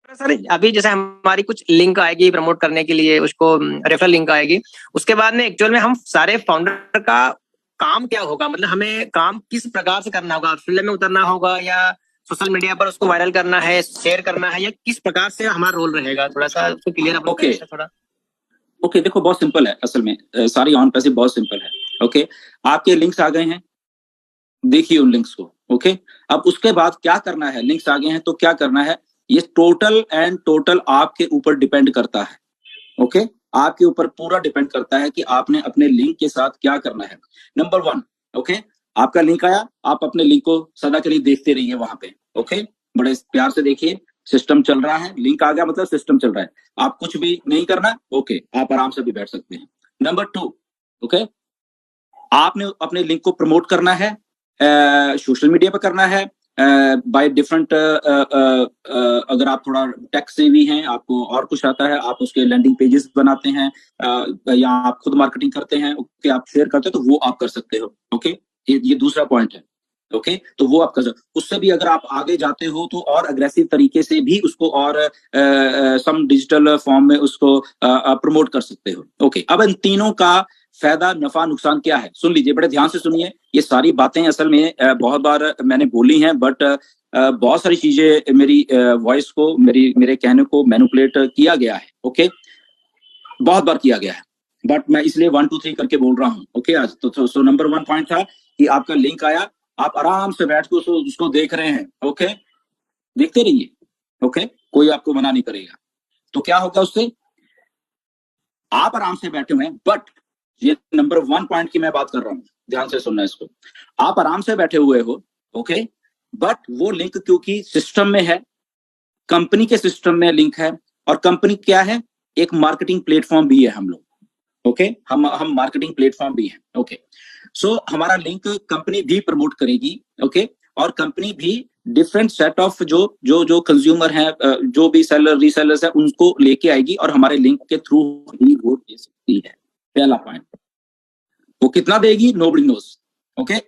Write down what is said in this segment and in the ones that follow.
Sir अभी जैसे हमारी कुछ लिंक आएगी प्रमोट करने के लिए, उसको रेफरल लिंक आएगी, उसके बाद में एक्चुअल में हम सारे फाउंडर का काम क्या होगा, मतलब हमें काम किस प्रकार से करना होगा, फील्ड में उतरना होगा या सोशल मीडिया पर उसको वायरल करना है, शेयर करना है, या किस प्रकार से हमारा रोल रहेगा, थोड़ा सा उसको क्लियर आप ओके थोड़ा। ओके देखो बहुत सिंपल है असल में, सारी ऑन पैसिव बहुत सिंपल है। ओके आपके लिंक्स आ गए हैं, देखिए उन लिंक्स को। ओके अब उसके बाद क्या करना है, लिंक्स आ गए हैं तो क्या करना है, ये टोटल एंड टोटल आपके ऊपर डिपेंड करता है। ओके आपके ऊपर पूरा डिपेंड करता है कि आपने अपने लिंक के साथ क्या करना है। नंबर वन, ओके आपका लिंक आया, आप अपने लिंक को सदा के लिए देखते रहिए वहां पे। ओके बड़े प्यार से देखिए, सिस्टम चल रहा है, लिंक आ गया मतलब सिस्टम चल रहा है, आप कुछ भी नहीं करना। ओके आप आराम से भी बैठ सकते हैं। नंबर टू, ओके आपने अपने लिंक को प्रमोट करना है, सोशल मीडिया पर करना है, बाय डिफरेंट, अगर आप थोड़ा टेक सेवी हैं, आपको और कुछ आता है, आप उसके लैंडिंग पेजेस बनाते हैं, या आप खुद मार्केटिंग करते हैं, ओके आप शेयर करते हैं, तो वो आप कर सकते हो। ओके ये दूसरा पॉइंट है। ओके तो वो आप कर सकते, उससे भी अगर आप आगे जाते हो तो और अग्रेसिव तरीके से भी उसको और सम डिजिटल फॉर्म में उसको प्रमोट कर सकते हो। ओके अब इन तीनों का फायदा नफा नुकसान क्या है, सुन लीजिए, बड़े ध्यान से सुनिए। ये सारी बातें असल में बहुत बार मैंने बोली हैं, बट बहुत सारी चीजें मेरी वॉइस को, मेरे कहने को मैनिपुलेट किया गया है। ओके बहुत बार किया गया है, बट मैं इसलिए 1 2 3 करके बोल रहा हूँ। ओके आज तो नंबर 1 पॉइंट था कि आपका लिंक आया, आप आराम से बैठ के उसको देख रहे हैं। ओके देखते रहिए। ओके कोई आपको मना नहीं करेगा। तो क्या होगा उससे, आप आराम से बैठे हुए हैं, बट ये नंबर 1 पॉइंट की मैं बात कर रहा हूं, ध्यान से सुनना इसको। आप आराम से बैठे हुए हो, ओके बट वो लिंक क्योंकि सिस्टम में है, कंपनी के सिस्टम में लिंक है, और कंपनी क्या है, एक मार्केटिंग प्लेटफॉर्म भी है हम लोग। ओके हम मार्केटिंग प्लेटफॉर्म भी है। ओके सो हमारा लिंक कंपनी भी प्रमोट करेगी। ओके और कंपनी भी डिफरेंट सेट ऑफ जो कंज्यूमर हैं, जो भी सेलर रीसेलर्स है, उनको लेके आएगी और हमारे लिंक के थ्रू ही वो दे सकती है। पहला पॉइंट, वो कितना देगी, नोबडी नोस। ओके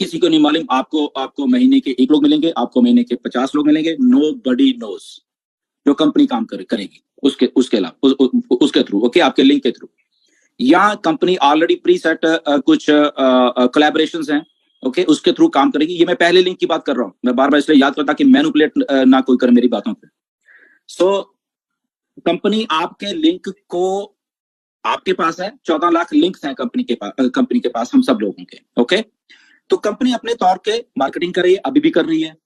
किसी को नहीं मालूम, आपको महीने के 1 लोग मिलेंगे, आपको महीने के 50 लोग मिलेंगे, नोबडी नोस। जो कंपनी काम करेगी उसके अलावा उसके थ्रू, ओके आपके लिंक के थ्रू, या कंपनी ऑलरेडी प्री सेट कुछ कोलैबोरेशंस हैं, ओके उसके थ्रू काम करेगी। ये मैं पहले लिंक की बात कर रहा हूं, मैं बार बार इसलिए याद करता कि मैनिपुलेट ना कोई करे मेरी बातों पे। सो कंपनी आपके लिंक को, आपके पास है 14 लाख लिंक्स हैं कंपनी के पास हम सब लोगों के। ओके तो कंपनी अपने तौर पे मार्केटिंग कर रही है, अभी भी कर रही है,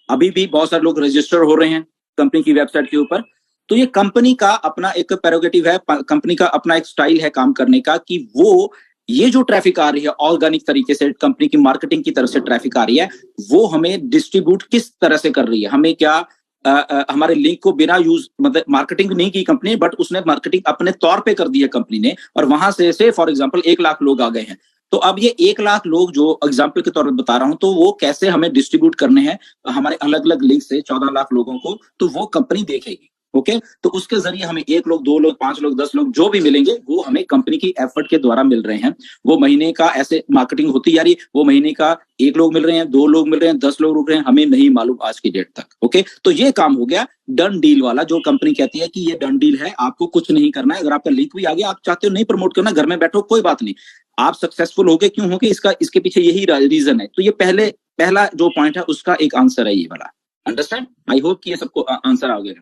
अभी भी बहुत सारे लोग रजिस्टर हो रहे हैं कंपनी की वेबसाइट के ऊपर। तो ये कंपनी का अपना एक प्रेरोगेटिव है, कंपनी का अपना एक स्टाइल है काम करने का, कि वो ये जो ट्रैफिक आ रही है ऑर्गेनिक तरीके से, कंपनी की मार्केटिंग की तरफ से ट्रैफिक आ रही है, वो हमें डिस्ट्रीब्यूट किस तरह से कर रही है, हमें क्या हमारे लिंक को बिना यूज, मतलब मार्केटिंग नहीं की कंपनी, बट उसने मार्केटिंग अपने तौर पे कर दी है कंपनी ने, और वहां से फॉर एग्जांपल 1 लाख लोग आ गए हैं। तो अब ये 1 लाख लोग जो एग्जाम्पल के तौर पर बता रहा हूं, तो वो कैसे हमें डिस्ट्रीब्यूट करने हैं हमारे अलग अलग लिंक से 14 लाख लोगों को, तो वो कंपनी देखेगी। ओके तो उसके जरिए हमें 1 लोग, 2 लोग, 5 लोग, 10 लोग जो भी मिलेंगे, वो हमें कंपनी की एफर्ट के द्वारा मिल रहे हैं। वो महीने का ऐसे मार्केटिंग होती जा रही, वो महीने का 1 लोग मिल रहे हैं, 2 लोग मिल रहे हैं, 10 लोग रुक रहे हैं, हमें नहीं मालूम आज की डेट तक। ओके तो ये काम हो गया डन डील वाला, जो कंपनी कहती है कि ये डन डील है, आपको कुछ नहीं करना है। अगर आपका लिंक भी आ गया, आप चाहते हो नहीं प्रमोट करना, घर में बैठो, कोई बात नहीं, आप सक्सेसफुल हो गए, क्यों हो गए, इसके पीछे यही रीजन है। तो ये पहला जो पॉइंट है उसका एक आंसर है ये वाला। अंडरस्टैंड, आई होप कि ये सबको आंसर आ गया।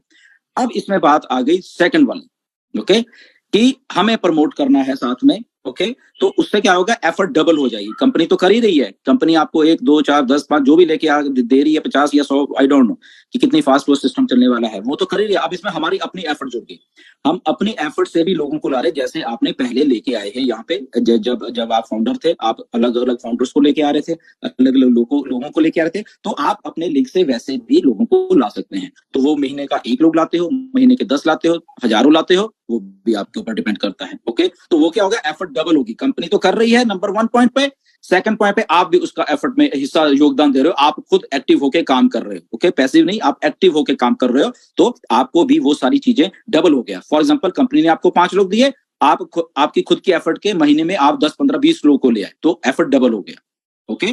अब इसमें बात आ गई सेकंड वाली, ओके कि हमें प्रमोट करना है साथ में। ओके तो उससे क्या होगा, एफर्ट डबल हो जाएगी। कंपनी तो कर ही रही है, कंपनी आपको 1 2 4 10 5 जो भी लेके दे रही है, 50 या 100, आई डोंट नो कि कितनी फास्ट वो सिस्टम चलने वाला है, वो तो कर ही रही है। अब इसमें हमारी अपनी एफर्ट जुड़ गई, हम अपनी एफर्ट से भी लोगों को ला रहे, जैसे आपने पहले लेके आए हैं यहाँ पे, जब आप फाउंडर थे, आप अलग अलग फाउंडर्स को लेके आ रहे थे, अलग अलग लोगों को लेके आ रहे थे, तो आप अपने लिंक से वैसे भी लोगों को ला सकते हैं। तो वो महीने का 1 लोग लाते हो, महीने के 10 लाते हो, हजारों लाते हो, वो भी आपके ऊपर डिपेंड करता है। ओके तो वो क्या होगा, एफर्ट डबल होगी। कंपनी तो कर रही है नंबर 1 पॉइंट पे, सेकंड पॉइंट पे आप भी उसका एफर्ट में हिस्सा, योगदान दे रहे हो, आप खुद एक्टिव होके काम कर रहे हो। ओके पैसिव नहीं, आप एक्टिव होके काम कर रहे हो, तो आपको भी वो सारी चीजें डबल हो गया। फॉर एग्जांपल कंपनी ने आपको 5 लोग दिए, आपकी खुद की एफर्ट के महीने में आप 10 15 20 लोगों को ले आए, तो एफर्ट डबल हो गया। ओके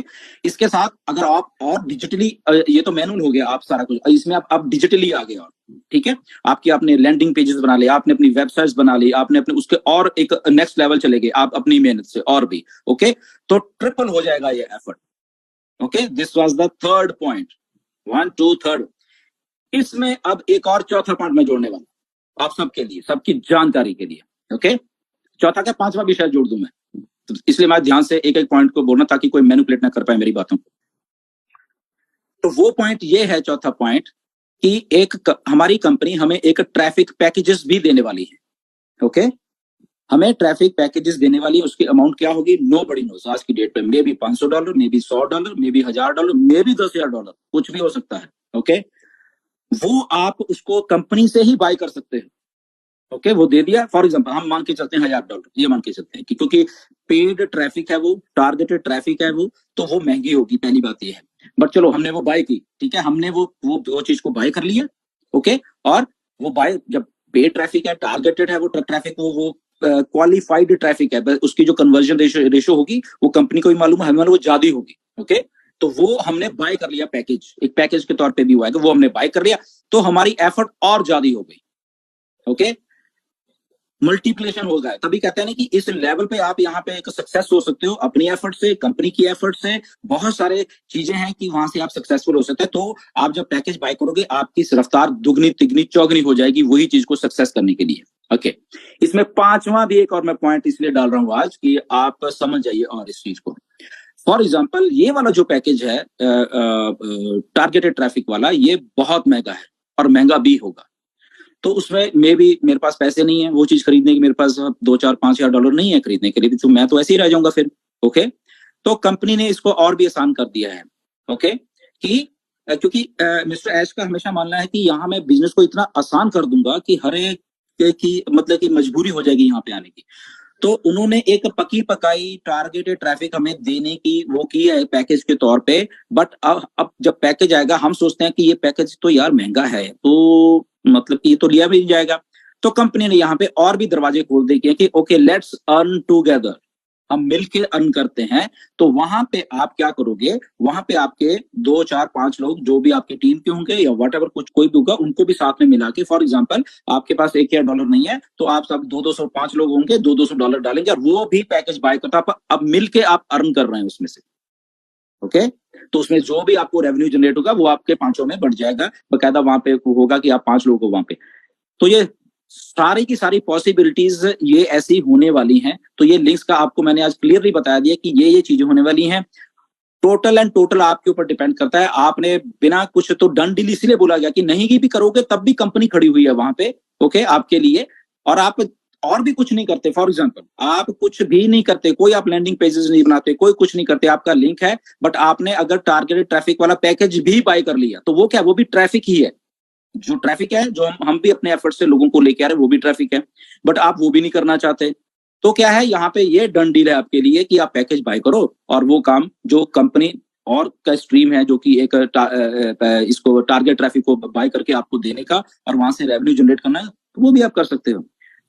इसके साथ अगर आप और डिजिटली, ये तो मैनुअल हो गया आप सारा कुछ, इसमें आप डिजिटली आ गए और ठीक है, आपने लैंडिंग पेजेस बना लिए, आपने अपनी वेबसाइट्स बना ली, आपने अपने उसके और एक नेक्स्ट लेवल चले गए आप अपनी मेहनत से और भी। ओके तो ट्रिपल हो जाएगा ये effort. Okay this was the third point, 1 2 3। इसमें अब एक और चौथा पॉइंट मैं जोड़ने वाला आप सबके लिए, सबकी जानकारी के लिए। ओके चौथा का पांचवा भी शायद जोड़ दूं मैं, तो इसलिए मैं ध्यान से एक एक पॉइंट को बोलना ताकि कोई मैनिपुलेट ना कर पाए मेरी बातों को। तो वो पॉइंट ये है, चौथा पॉइंट, कि हमारी कंपनी हमें एक ट्रैफिक पैकेजेस भी देने वाली है। ओके हमें ट्रैफिक पैकेजेस देने वाली है, उसकी अमाउंट क्या होगी नोबडी नोस आज की डेट पे। May be $500, may be $100, may be $1000, may be $10,000, कुछ भी हो सकता है। ओके वो आप उसको कंपनी से ही बाय कर सकते हैं। ओके वो दे दिया, फॉर एग्जांपल हम मान के चलते हैं $1000, ये मान के चलते हैं कि क्योंकि पेड ट्रैफिक है वो, टारगेटेड ट्रैफिक है वो, तो वो महंगी होगी, पहली बात ये है। बट चलो हमने वो बाय की, ठीक है, हमने वो चीज को बाय कर लिया। ओके और वो बाय, जब पेड ट्रैफिक है, टारगेटेड है वो ट्रैफिक, वो क्वालिफाइड ट्रैफिक है, उसकी जो कन्वर्जन रेशो होगी वो कंपनी को भी मालूम है, हमें वो ज्यादा होगी। ओके तो वो हमने बाय कर लिया, पैकेज, एक पैकेज के तौर पे भी हुआ है, वो हमने बाय कर लिया, तो हमारी एफर्ट और ज्यादा हो गई। ओके मल्टीप्लिकेशन हो गया, तभी कहते हैं ना कि इस लेवल पे आप यहाँ पे एक सक्सेस हो सकते हो अपनी एफर्ट से, कंपनी की एफर्ट से, बहुत सारे चीजें हैं कि वहां से आप सक्सेसफुल हो सकते हैं। तो आप जब पैकेज बाय करोगे आपकी रफ्तार दुगनी तिगनी चौगनी हो जाएगी वही चीज को सक्सेस करने के लिए। ओके इसमें पांचवा भी एक और मैं पॉइंट इसलिए डाल रहा हूं आज कि आप समझ जाइए और इस चीज को। फॉर एग्जाम्पल ये वाला जो पैकेज है टारगेटेड ट्रैफिक वाला, ये बहुत महंगा है और महंगा भी होगा। तो उसमें मेरे पास पैसे नहीं है वो चीज खरीदने की, मेरे पास $2-4-5,000 नहीं है खरीदने के लिए, तो मैं तो ऐसे ही रह जाऊंगा फिर। ओके तो कंपनी ने इसको और भी आसान कर दिया है। ओके कि क्योंकि मिस्टर ऐश का हमेशा मानना है कि यहाँ मैं बिजनेस को इतना आसान कर दूंगा कि हर एक की मतलब की मजबूरी हो जाएगी यहाँ पे आने की। तो उन्होंने एक पकी पकाई टारगेटेड ट्रैफिक हमें देने की वो की है पैकेज के तौर पे। बट अब जब पैकेज आएगा हम सोचते हैं कि ये पैकेज तो यार महंगा है, तो मतलब कि ये तो लिया भी नहीं जाएगा। तो कंपनी ने यहाँ पे और भी दरवाजे खोल दिए कि ओके लेट्स अर्न टुगेदर, हम मिलके अर्न करते हैं। तो वहां पे आप क्या करोगे, वहां पे आपके 2-4-5 लोग जो भी आपकी टीम के होंगे या वट एवर कुछ कोई भी होगा उनको भी साथ में मिला के, फॉर एग्जाम्पल आपके पास $1,000 नहीं है तो आप सब 200-5 लोग होंगे, $200 डालेंगे और वो भी पैकेज बाय करता, अब मिलके आप अर्न कर रहे हैं उसमें से। ओके तो उसमें जो भी आपको रेवेन्यू जनरेट होगा वो आपके पांचों में बढ़ जाएगा, बकायदा वहां पे होगा कि आप 5 लोग हो वहां पे। तो ये सारी की सारी पॉसिबिलिटीज ये ऐसी होने वाली हैं। तो ये लिंक्स का आपको मैंने आज क्लियरली बता दिया कि ये चीजें होने वाली हैं। टोटल एंड टोटल आपके ऊपर डिपेंड करता है। आपने बिना कुछ तो डन डील इसलिए बोला गया कि नहीं की भी करोगे तब भी कंपनी खड़ी हुई है वहां पे, ओके आपके लिए, और आप और भी कुछ नहीं करते। फॉर एग्जांपल आप कुछ भी नहीं करते, कोई आप लैंडिंग पेजेस नहीं बनाते, कोई कुछ नहीं करते, आपका लिंक है, बट आपने अगर टारगेटेड ट्रैफिक वाला पैकेज भी बाय कर लिया तो वो क्या, वो भी ट्रैफिक ही है। जो ट्रैफिक है जो हम भी अपने एफर्ट से लोगों को लेके आ रहे हैं वो भी ट्रैफिक है, बट आप वो भी नहीं करना चाहते। तो क्या है, यहाँ पे ये डन डील है आपके लिए कि आप पैकेज बाय करो और वो काम जो कंपनी और का स्ट्रीम है जो कि एक इसको टारगेट ट्रैफिक को बाय करके आपको देने का और वहां से रेवेन्यू जनरेट करना है, तो वो भी आप कर सकते हो।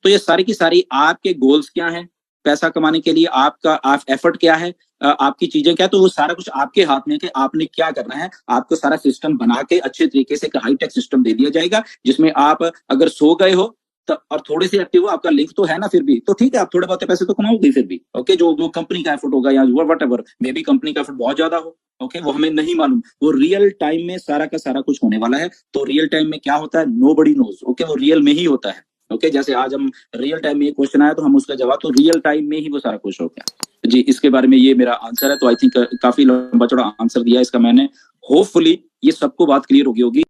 तो ये सारी की सारी आपके गोल्स क्या है पैसा कमाने के लिए, आपका एफर्ट क्या है, आपकी चीजें क्या है, तो वो सारा कुछ आपके हाथ में है कि आपने क्या करना है। आपको सारा सिस्टम बना के अच्छे तरीके से एक हाईटेक सिस्टम दे दिया जाएगा जिसमें आप अगर सो गए हो तो और थोड़े से एक्टिव हो, आपका लिंक तो है ना फिर भी, तो ठीक है आप थोड़े बहुत पैसे तो कमाओगे फिर भी। ओके जो कंपनी का एफर्ट होगा या what ever, may be company का एफर्ट बहुत ज्यादा हो, ओके वो हमें नहीं मालूम। वो रियल टाइम में सारा का सारा कुछ होने वाला है। तो रियल टाइम में क्या होता है नोबडी नोज, ओके वो रियल में ही होता है। ओके जैसे आज हम रियल टाइम में ये क्वेश्चन आया तो हम उसका जवाब तो रियल टाइम में ही वो सारा कुछ हो गया जी। इसके बारे में ये मेरा आंसर है। तो आई थिंक काफी लंबा चौड़ा आंसर दिया इसका मैंने। होपफुली ये सबको बात क्लियर होगी।